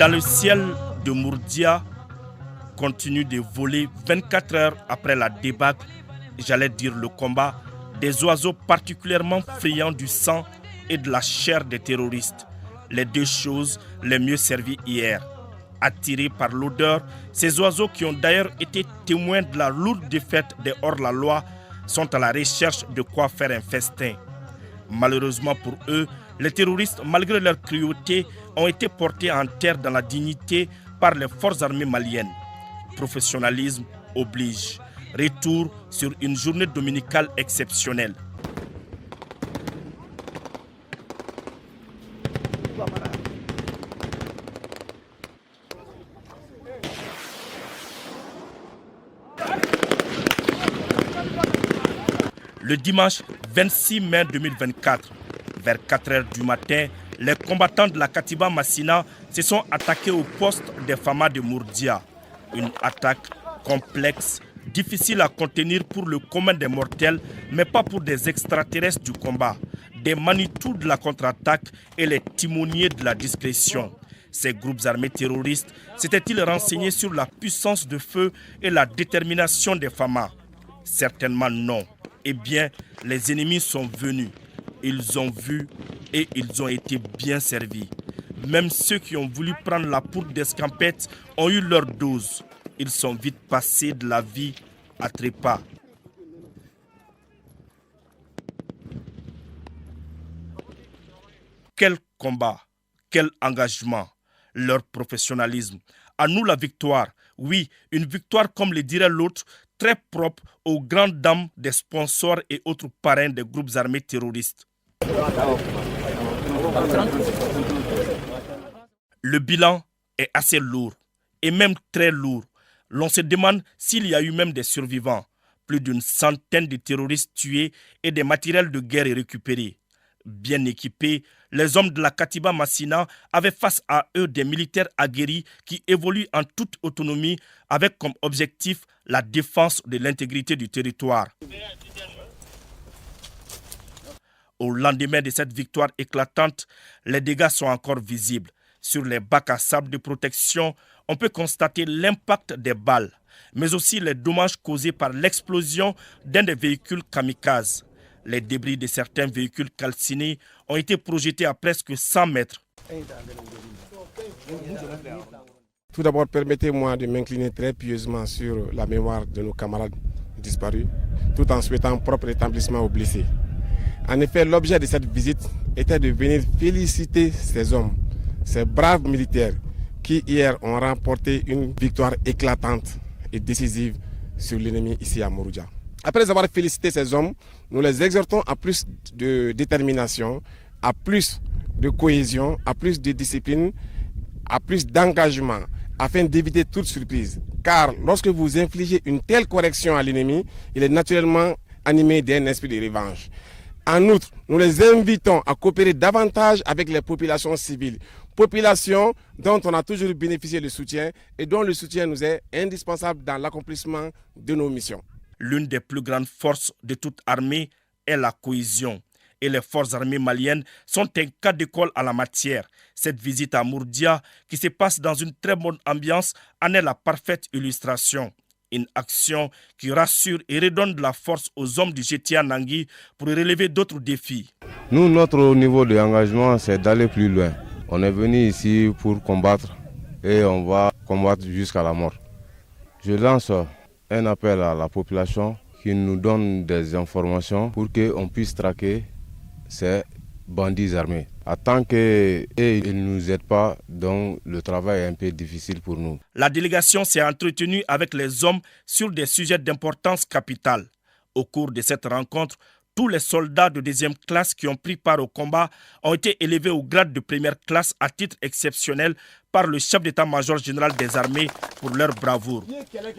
Dans le ciel de Mourdia, continue de voler 24 heures après la débâcle, j'allais dire le combat, des oiseaux particulièrement friands du sang et de la chair des terroristes. Les deux choses les mieux servies hier. Attirés par l'odeur, ces oiseaux qui ont d'ailleurs été témoins de la lourde défaite des hors-la-loi sont à la recherche de quoi faire un festin. Malheureusement pour eux, les terroristes, malgré leur cruauté, ont été portés en terre dans la dignité par les forces armées maliennes. Professionnalisme oblige. Retour sur une journée dominicale exceptionnelle. Le dimanche 26 mai 2024, vers 4 h du matin, les combattants de la Katiba Massina se sont attaqués au poste des Famas de Mourdia. Une attaque complexe, difficile à contenir pour le commun des mortels, mais pas pour des extraterrestres du combat, des Manitous de la contre-attaque et les timoniers de la discrétion. Ces groupes armés terroristes s'étaient-ils renseignés sur la puissance de feu et la détermination des Famas? Certainement non. Eh bien, les ennemis sont venus. Ils ont vu et ils ont été bien servis. Même ceux qui ont voulu prendre la poudre d'escampette ont eu leur dose. Ils sont vite passés de la vie à trépas. Quel combat, quel engagement, leur professionnalisme. À nous la victoire. Oui, une victoire comme le dirait l'autre, très propre aux grandes dames des sponsors et autres parrains des groupes armés terroristes. Le bilan est assez lourd, et même très lourd. L'on se demande s'il y a eu même des survivants. Plus d'une centaine de terroristes tués et des matériels de guerre récupérés. Bien équipés, les hommes de la Katiba Massina avaient face à eux des militaires aguerris qui évoluent en toute autonomie avec comme objectif la défense de l'intégrité du territoire. Au lendemain de cette victoire éclatante, les dégâts sont encore visibles. Sur les bacs à sable de protection, on peut constater l'impact des balles, mais aussi les dommages causés par l'explosion d'un des véhicules kamikazes. Les débris de certains véhicules calcinés ont été projetés à presque 100 mètres. Tout d'abord, permettez-moi de m'incliner très pieusement sur la mémoire de nos camarades disparus, tout en souhaitant propre rétablissement aux blessés. En effet, l'objet de cette visite était de venir féliciter ces hommes, ces braves militaires qui hier ont remporté une victoire éclatante et décisive sur l'ennemi ici à Mourdia. Après avoir félicité ces hommes, nous les exhortons à plus de détermination, à plus de cohésion, à plus de discipline, à plus d'engagement, afin d'éviter toute surprise. Car lorsque vous infligez une telle correction à l'ennemi, il est naturellement animé d'un esprit de revanche. En outre, nous les invitons à coopérer davantage avec les populations civiles. Populations dont on a toujours bénéficié de soutien et dont le soutien nous est indispensable dans l'accomplissement de nos missions. L'une des plus grandes forces de toute armée est la cohésion. Et les forces armées maliennes sont un cas d'école à la matière. Cette visite à Mourdia, qui se passe dans une très bonne ambiance, en est la parfaite illustration. Une action qui rassure et redonne de la force aux hommes du GTA Nangui pour relever d'autres défis. Nous, notre niveau d'engagement, c'est d'aller plus loin. On est venu ici pour combattre et on va combattre jusqu'à la mort. Je lance un appel à la population qui nous donne des informations pour qu'on puisse traquer ces bandits armés. En tant qu'ils ne nous aident pas, donc le travail est un peu difficile pour nous. La délégation s'est entretenue avec les hommes sur des sujets d'importance capitale. Au cours de cette rencontre, tous les soldats de deuxième classe qui ont pris part au combat ont été élevés au grade de première classe à titre exceptionnel par le chef d'état-major général des armées pour leur bravoure.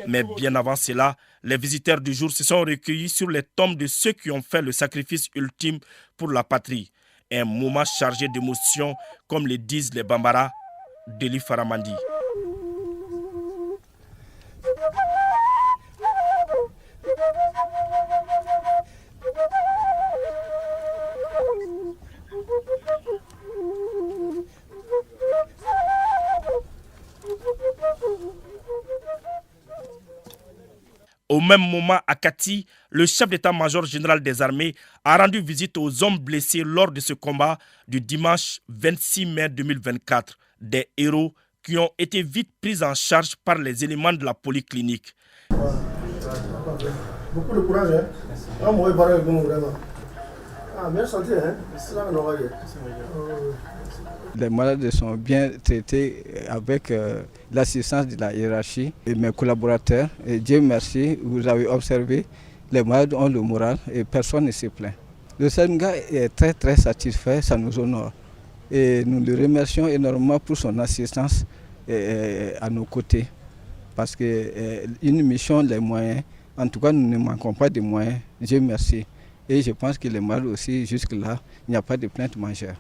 Mais bien avant cela, les visiteurs du jour se sont recueillis sur les tombes de ceux qui ont fait le sacrifice ultime pour la patrie. Un moment chargé d'émotion, comme le disent les Bambara, Deli Faramandi. Au même moment, à Kati, le chef d'état-major général des armées a rendu visite aux hommes blessés lors de ce combat du dimanche 26 mai 2024. Des héros qui ont été vite pris en charge par les éléments de la polyclinique. Beaucoup de courage, hein? Les malades sont bien traités avec l'assistance de la hiérarchie et mes collaborateurs. Et Dieu merci, vous avez observé, les malades ont le moral et personne ne se plaint. Le Sénégal est très satisfait, ça nous honore. Et nous le remercions énormément pour son assistance à nos côtés. Parce qu'une mission, les moyens, en tout cas nous ne manquons pas de moyens, Dieu merci. Et je pense que les malades aussi, jusque-là, il n'y a pas de plainte majeure.